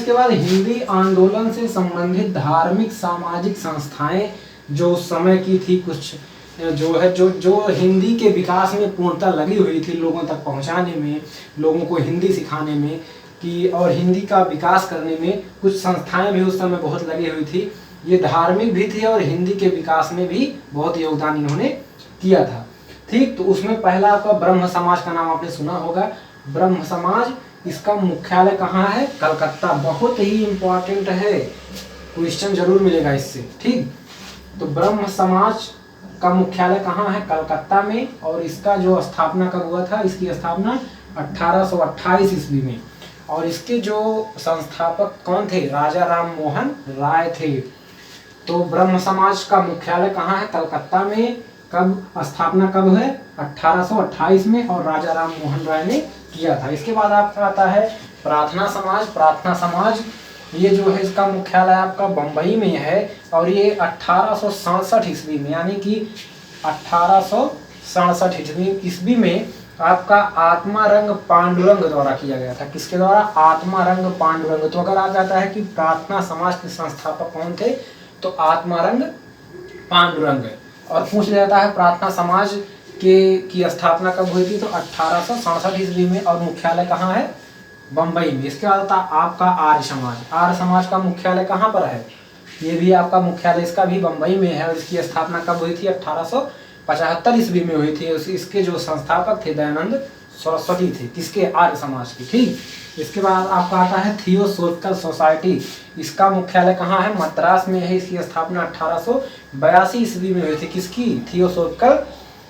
इसके बाद हिंदी आंदोलन से संबंधित धार्मिक सामाजिक संस्थाएं जो उस समय की थी, कुछ जो हिंदी के विकास में पूर्णतः लगी हुई थी, लोगों तक पहुंचाने में, लोगों को हिंदी सिखाने में कि और हिंदी का विकास करने में कुछ संस्थाएं भी उस समय बहुत लगी हुई थी। ये धार्मिक भी थी और हिंदी के विकास में भी बहुत योगदान इन्होंने किया था। ठीक, तो उसमें पहला आपका ब्रह्म समाज का नाम आपने सुना होगा। ब्रह्म समाज, इसका मुख्यालय कहाँ है? कलकत्ता। बहुत ही इंपॉर्टेंट है, क्वेश्चन जरूर मिलेगा इससे। ठीक, तो ब्रह्म समाज का मुख्यालय कहाँ है? कलकत्ता में। और इसका जो स्थापना कब हुआ था? इसकी स्थापना 1828 ईस्वी में। और इसके जो संस्थापक कौन थे? राजा राम मोहन राय थे। तो ब्रह्म समाज का मुख्यालय कहाँ है? कलकत्ता में। कब स्थापना कब है? 1828 में, और राजा राम मोहन राय ने किया था। इसके बाद आपका आता है प्रार्थना समाज। प्रार्थना समाज ये जो है इसका मुख्यालय आपका बंबई में है, और ये 1867 ईस्वी में, यानी कि 1867 ईस्वी में आपका आत्मारंग पांडुरंग द्वारा किया गया था। किसके द्वारा? आत्मारंग पांडुरंग। तो अगर आ जाता है कि प्रार्थना समाज के संस्थापक कौन थे, तो आत्मारंग पांडुरंग। और पूछ जाता है प्रार्थना समाज की स्थापना कब हुई थी, तो 1867 ईस्वी में, और मुख्यालय कहाँ है? बंबई में। इसके बाद आता आपका आर्य समाज। आर्य समाज का मुख्यालय कहाँ पर है? ये भी आपका मुख्यालय इसका भी बंबई में है, और इसकी स्थापना कब हुई थी? 1875 ईस्वी में हुई थी। इसके जो संस्थापक थे दयानंद सरस्वती थे। किसके? आर्य समाज के। ठीक, इसके बाद आपका आता है थियोसोफिकल सोसाइटी। इसका मुख्यालय कहाँ है? मद्रास में है। इसकी स्थापना 1882 ईस्वी में हुई थी। किसकी?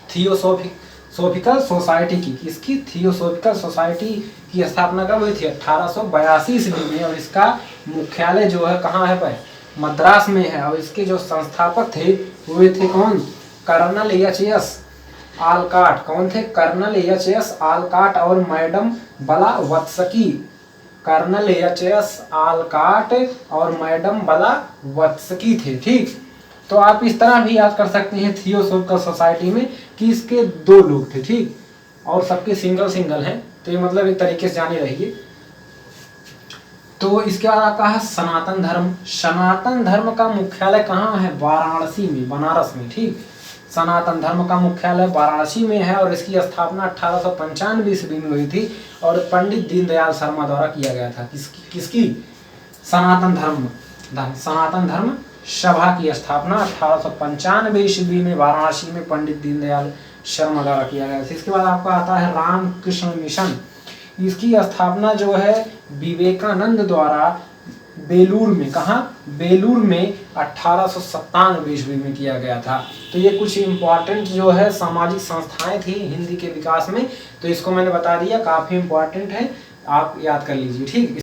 थियोसोफिकल सोसाइटी की। किसकी? थियोसोफिकल सोसाइटी की स्थापना कब हुई थी? 1882 ईस्वी में। और इसका मुख्यालय जो है कहाँ है? भाई मद्रास में है। और इसके जो संस्थापक थे वे थे कौन? Colonel H S. आलकाट। कौन थे? Colonel H S. आलकाट और madam Blavatsky. Colonel H S. Olcott और मैडम ब्लावत्स्की थे। ठीक, तो आप इस तरह भी याद कर सकते हैं थियोसोफिकल सोसाइटी में कि इसके 2 लोग थे। ठीक, और सबके सिंगल सिंगल हैं, तो ये मतलब एक तरीके से जाने रहिए। तो इसके बाद आपका है सनातन धर्म। सनातन धर्म का मुख्यालय कहाँ है? वाराणसी में, बनारस में। ठीक, सनातन धर्म का मुख्यालय वाराणसी में है, और इसकी स्थापना 1895 ईस्वी में हुई थी, और पंडित दीनदयाल शर्मा द्वारा किया गया था। किसकी? सनातन धर्म सभा की स्थापना 1895 ईस्वी में वाराणसी में पंडित दीनदयाल शर्मा द्वारा किया गया था। इसके बाद आपका आता है रामकृष्ण मिशन। इसकी स्थापना जो है विवेकानंद द्वारा बेलूर में, कहाँ? बेलूर में 1897 ईस्वी में किया गया था। तो ये कुछ इंपॉर्टेंट जो है सामाजिक संस्थाएं थी हिंदी के विकास में, तो इसको मैंने बता दिया, काफी इंपॉर्टेंट है, आप याद कर लीजिए। ठीक।